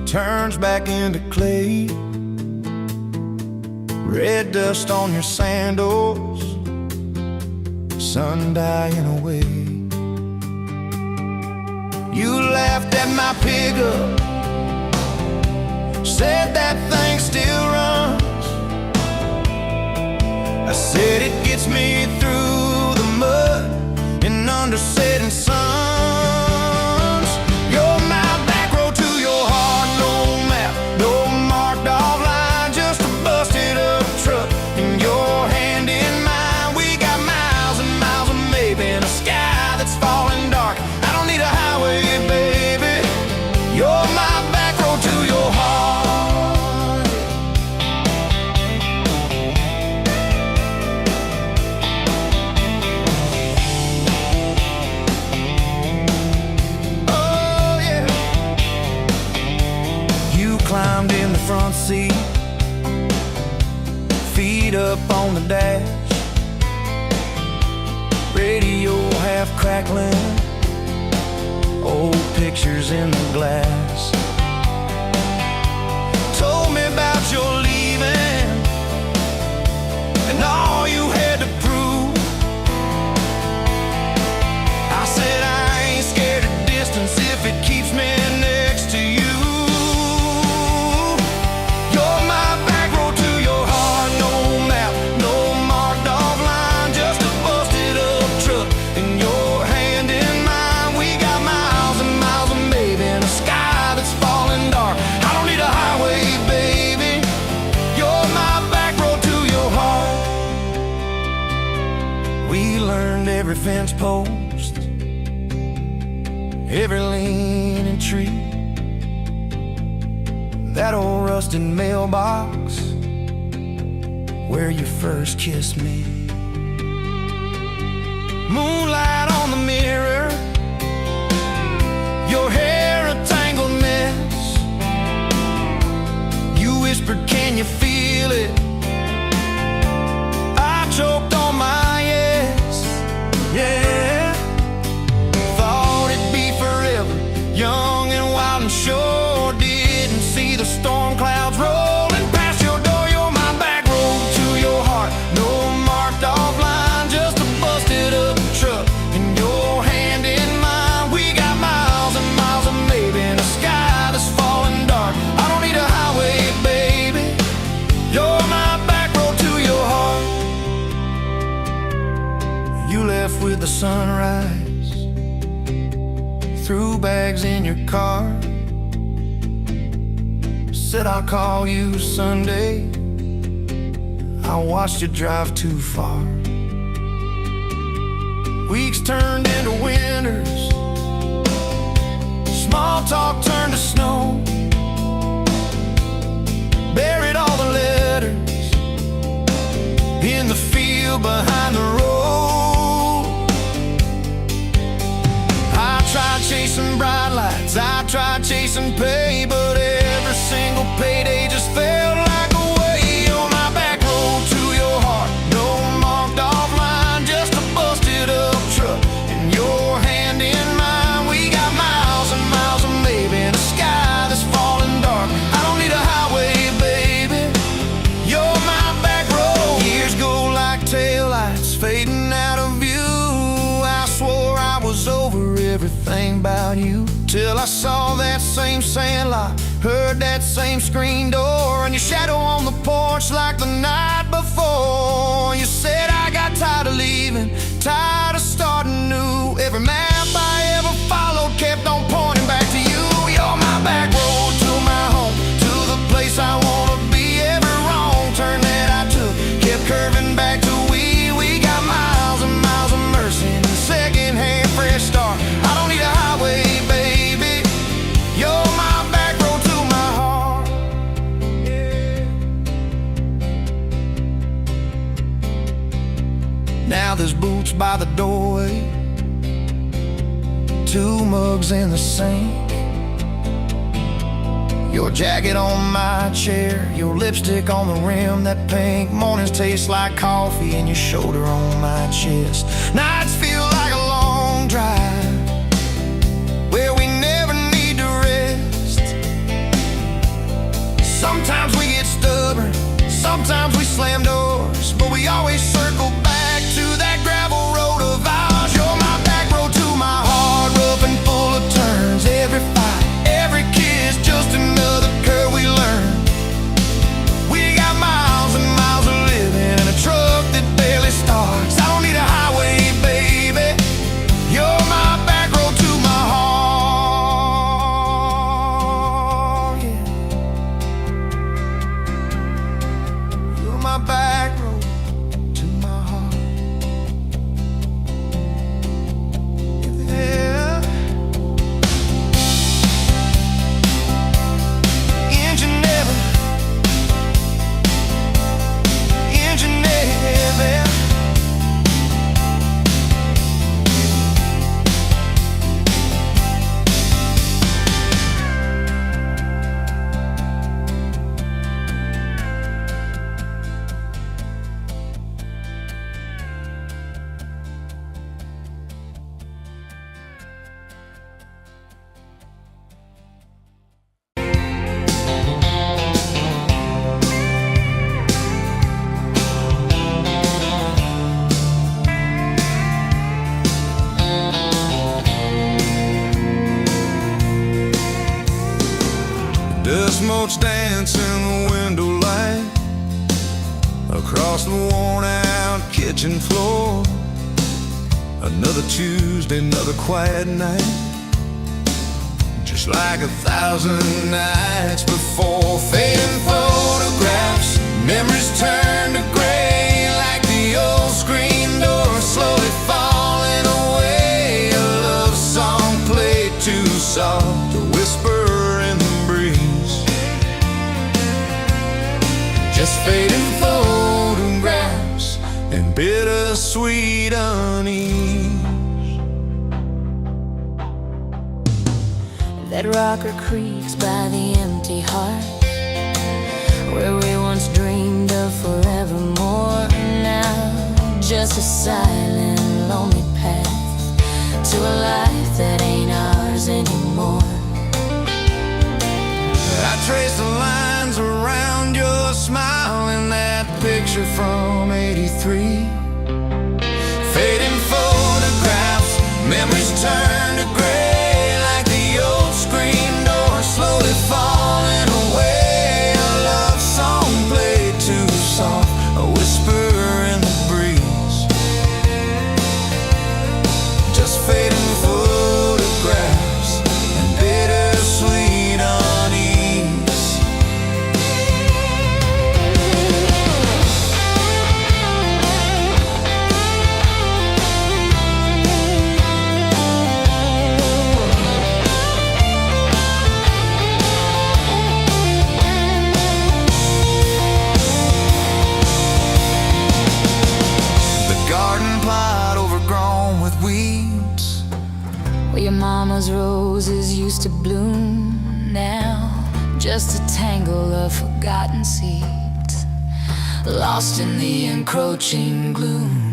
turns back into clay. Red dust on your sandals, sun dying away. You laughed at my pickup, said that thing still runs. I said it gets me through the mud and under setting suns. You're my back road to your heart, no map, no marked off line, just a busted up truck and your hand in mine. We got miles and miles of maybe in a sky that's falling dark. I don't need a highway, baby. You're my back road to your heart. Oh yeah. You climbed in the front seat, feet up on the dash, radio half crackling, old pictures in the glass. Told me about your leaving and all you had to prove. I said I ain't scared of distance if it keeps me next to you. You're my back road to your heart, no map, no marked off line, just a busted up truck and your hand in mine. We got miles and miles of maybe in a sky that's falling dark. I don't need a highway, baby. You're my back road to your heart. We learned every fence post, every leaning tree, that old rusted mailbox where you first kissed me. Moonlight on the mirror, your hair a tangled mess. You whispered, can you feel it? I choked on my yes, yeah. Thought it'd be forever, young and wild and sure. Didn't see the storm clouds rolling past your door. You're my back road to your heart, no marked off line, just a busted up truck and your hand in mine. We got miles and miles of maybe in a sky that's falling dark. I don't need a highway, baby. You're my back road to your heart. You left with the sunrise, threw bags in your car, said I'll call you Sunday. I watched you drive too far. Weeks turned into winters, small talk turned to snow. Buried all the letters in the field behind the road. I tried chasing bright lights, I tried chasing pay, but every single payday just felt like a way. On my back road to your heart, no marked off line, just a busted up truck and your hand in mine. We got miles and miles of maybe in a sky that's falling dark. I don't need a highway, baby. You're my back road. Years go like taillights fading out of view. I swore I was over it everything about you, till I saw that same sandlot, heard that same screen door, and your shadow on the porch like the night before. You said I got tired of leaving, tired of starting new. Every map I ever followed kept on pointing back to you. You're my back road to my home, to the place I wanna be. Every wrong turn that I took kept curving back to we got miles and miles of mercy and second-hand fresh start. I don't need a highway, baby. You're my back road to my heart. Yeah. Now there's boots by the doorway, 2 mugs in the sink, your jacket on my chair, your lipstick on the rim, that pink. Mornings taste like coffee and your shoulder on my chest. Nights feel like a long drive where we never need to rest. Sometimes we get stubborn, sometimes we slam doors, but we always circle back to that gravel road of ours. You're my back road to my heart, rough and full of turns. Every fight, every kiss, just another curve we learn. We got miles and miles of living in a truck that barely starts. I don't need a highway, baby. You're my back road to my heart. Yeah. You're my back road to my heart. Yeah. Engine never, engine never. Dust motes dance in the window light across the worn-out kitchen floor. Another Tuesday, another quiet night, just like 1,000 nights before. Fading photographs, memories turn to gray like the old screen door slowly falling away. A love song played too soft to whisper in the breeze, just fading photographs and bittersweet unease. That rocker creaks by the empty heart, where we once dreamed of forevermore. Now just a silent, lonely path to a life that ain't ours anymore. I trace the lines around your smile in that picture from '83. Fading photographs, memories turn to gray like the old screen door slowly falling away. A love song played too soft, a whisper in the breeze, just fading photographs and bittersweet unease. Where your mama's roses used to bloom, now just a tangle of forgotten seeds, lost in the encroaching gloom.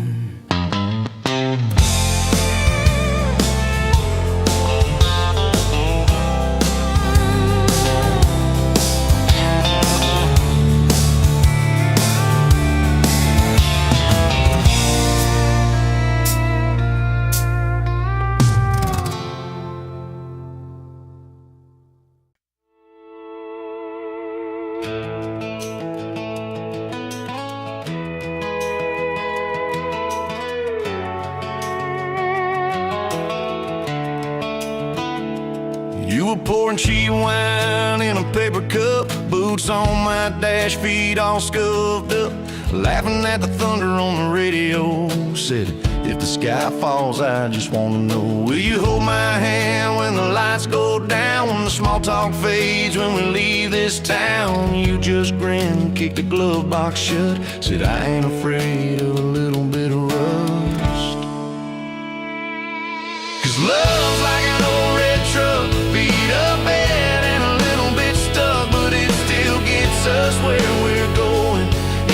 You were pouring cheap wine in a paper cup, boots on my dash, feet all scuffed up, laughing at the thunder on the radio. Said, if the sky falls, I just wanna know, will you hold my hand when the lights go down, when the small talk fades, when we leave this town? You just grinned, kicked the glove box shut, said, I ain't afraid of a little bit of rust. 'Cause love's like an old red truck, beat up bed and a little bit stuck, but it still gets us where we're going,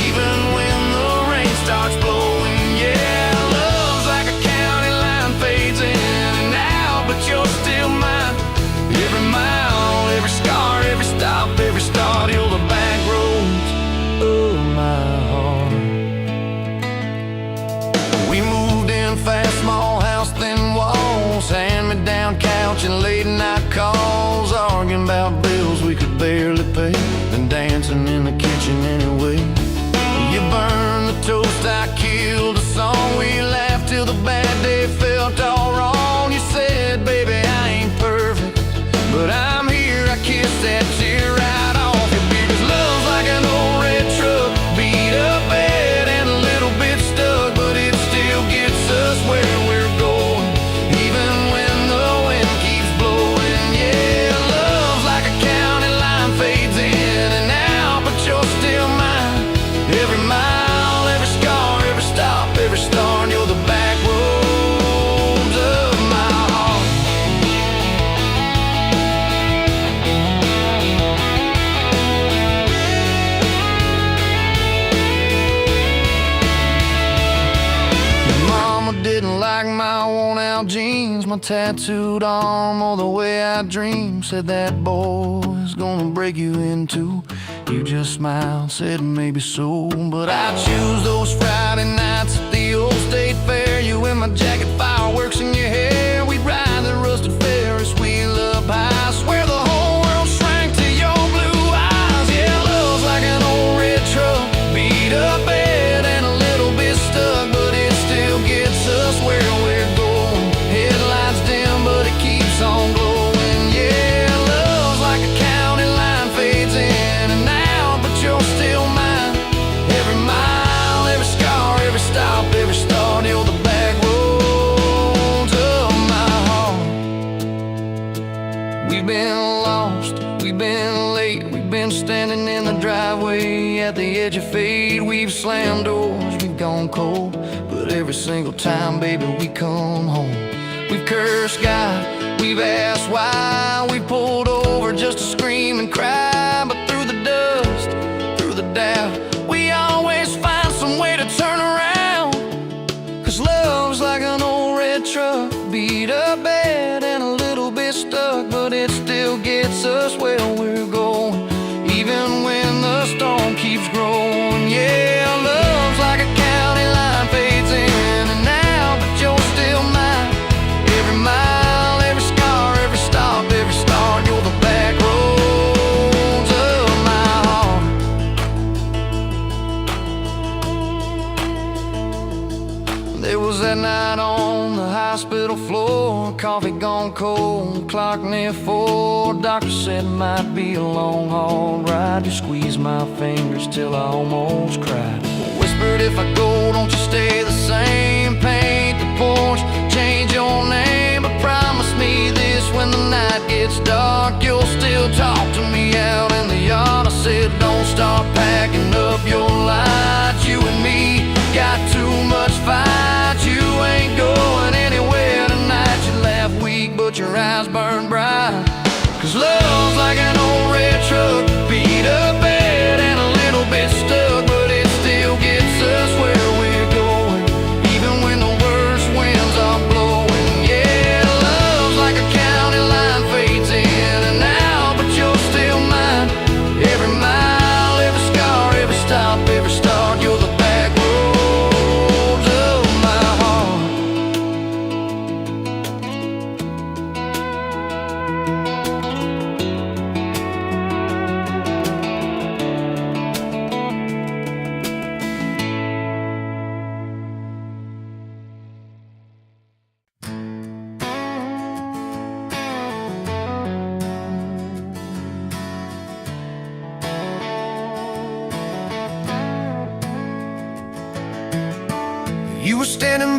even when the rain starts blowing. Yeah, love's like a county line, fades in and out, but you're still mine. Every mile, every scar, every stop, every start, you're the back roads of my heart. We moved in fast, small house, thin walls, hand-me-down couch and late-night calls, arguing about bills we could barely pay, and dancing in the kitchen anyway. You burned the toast, I killed the song, we laughed till the bad day felt all wrong. You said, baby, I ain't perfect, but I'm here, I kissed that tear right off your beard. 'Cause love's like an old red truck, beat up bed and a little bit stuck, but it still gets us where we're going, even when the wind keeps blowing. Yeah, love's like a county line, fades in and out, but you're still mine. Every mile, every scar, every stop, every start, you're the back roads of my heart. Your mama didn't like my worn-out jeans, my tattooed arm, or the way I dream. Said that boy's gonna break you in two. You just smiled, said maybe so, but I choose those Friday nights at the old state fair. You in my jacket, fireworks in your hair. We'd ride the rusted Ferris wheel up high. Swear the whole world shrank to your blue eyes. Yeah, love's like an old red truck, beat up bed and a little bit stuck, but it still gets us where we're going. Headlights dim, but it keeps on glowing. Yeah, love's like a county line, fades in and out, but you're still mine. Every mile, every scar, every stop, every start, you're the back roads of my heart. We've been lost, we've been late, we've been standing in the driveway at the edge of fate. We've slammed doors, we've gone cold, but every single time, baby, we come home. We've cursed God, we've asked why, we pulled over just to scream and cry, but through the dust, through the doubt, we always find some way to turn around. 'Cause love's like an old red truck, beat up bed and a little bit stuck, but it still gets us where we're going, even when the storm keeps growing. Yeah, love's like a county line, fades in and out, but you're still mine. Every mile, every scar, every stop, every start, you're the back roads of my heart. There was that night on the hospital floor, coffee gone cold, clock near 4. Doctor said it might be a long haul ride. You squeezed my fingers till I almost cried. Whispered, if I go, don't you stay the same. Paint the porch, change your name, but promise me this, when the night gets dark, you'll still talk to me out in the yard. I said, don't start packing up your lights. You and me got too much fight. You ain't going anywhere tonight. You laugh weak, but your eyes burn bright. 'Cause love's like an old red truck, beat up bed and a little bit stuck, but it still gets us where we're going, even when the worst winds are blowing. Yeah, love's like a county line, fades in and out, but you're still mine. Every mile, every scar, every stop, every start, you're the back roads of my heart.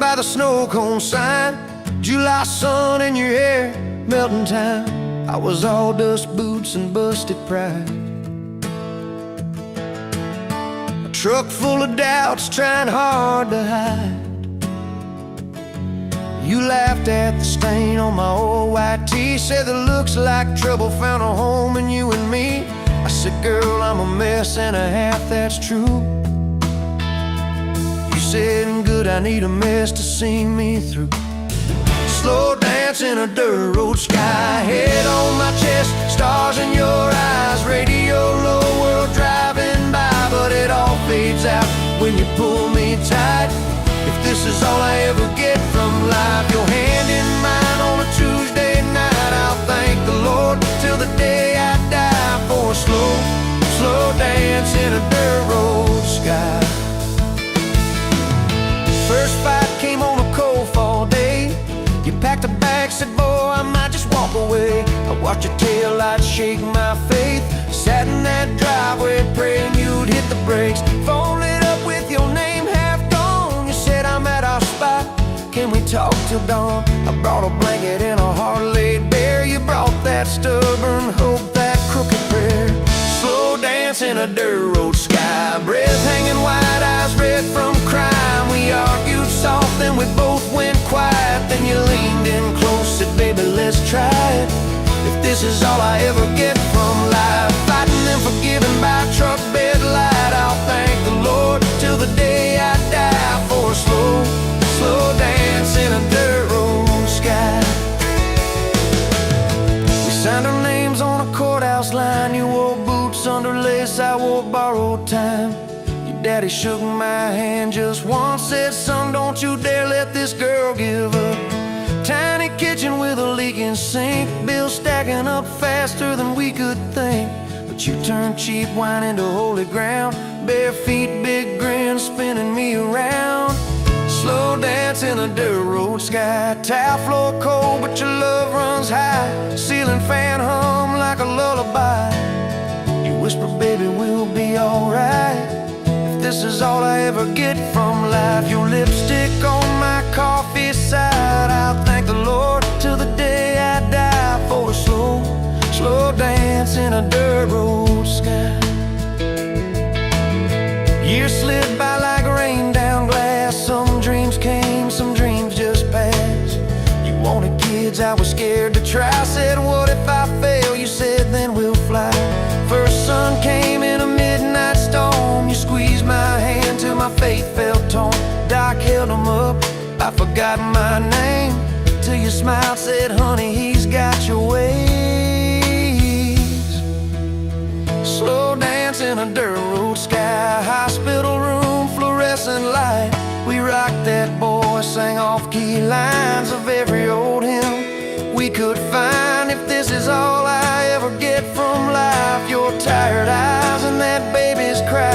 by the snow cone sign. July sun in your hair, melting time. I was all dust boots and busted pride. A truck full of doubts, trying hard to hide. You laughed at the stain on my old white tee, said that looks like trouble found a home in you and me. I said, girl, I'm a mess and a half, that's true. You said, good, I need a mess to see me through. Slow dance in a dirt road sky, head on my chest, stars in your eyes. Radio low, world driving by, but it all fades out when you pull me tight. If this is all I ever get from life, your hand in mine on a Tuesday night, I'll thank the Lord till the day I die for a slow, slow dance in a dirt road sky. First fight came on a cold fall day. You packed a bag, said, boy, I might just walk away. I watched your taillights shake my faith. Sat in that driveway praying you'd hit the brakes. Phone lit up with your name half gone. You said, I'm at our spot, can we talk till dawn? I brought a blanket and a heart laid bare. You brought that stubborn hope, that crooked prayer. Slow dance in a dirt road sky, breath hanging wide, eyes red from crime. We argued soft, then we both went quiet. Then you leaned in close, said, baby, let's try it. If this is all I ever get from life, fighting and forgiving by truck bed light, I'll thank the Lord till the day I die for a slow, slow dance in a dirt road sky. We signed our names on a courthouse line. You wore boots under lace, I wore borrowed time. Your daddy shook my hand just once, said, son, don't you dare let this girl give up. Tiny kitchen with a leaking sink, bills stacking up faster than we could think. But you turned cheap wine into holy ground, bare feet, big grin, spinning me around. Slow dance in a dirt road sky, tile floor cold, but your love runs high. Ceiling fan hum like a lullaby. You whisper, baby, we'll be alright. If this is all I ever get from life, your lipstick on my coffee side, I'll thank the Lord till the day I die for a slow, slow dance in a dirt road sky. Years slid by like rain down glass. Some dreams came, some dreams just passed. You wanted kids, I was scared to try. Said, what if I fail? You said, then we'll fly. First sun came in a midnight storm. You squeezed my hand till my faith felt torn. Doc held them up, I forgot my name, till you smiled, said, honey, he's got your ways. Slow dance in a dirt road sky, hospital room, fluorescent light. We rocked that boy, sang off-key lines of every old hymn we could find. If this is all I ever get from life, your tired eyes and that baby's cry,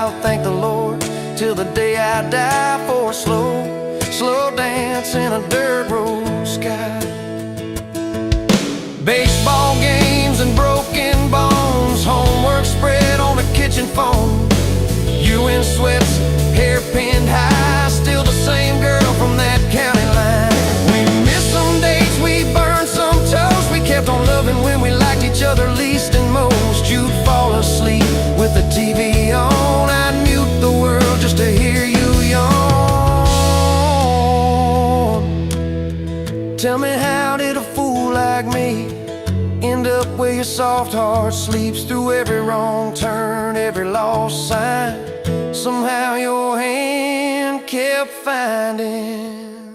I'll thank the Lord till the day I die for a slow, slow dance in a dirt road sky. Baseball games and broken bones, homework spread on the kitchen phone. You in sweats, hair pinned high, still the same girl from that county line. We missed some dates, we burned some toast. We kept on loving when we liked each other least and most. You'd fall asleep with the TV on, I'd mute the world just to hear you yawn. Tell me, how did a fool like me end up where your soft heart sleeps through every wrong turn, every lost sign? Somehow your hand kept finding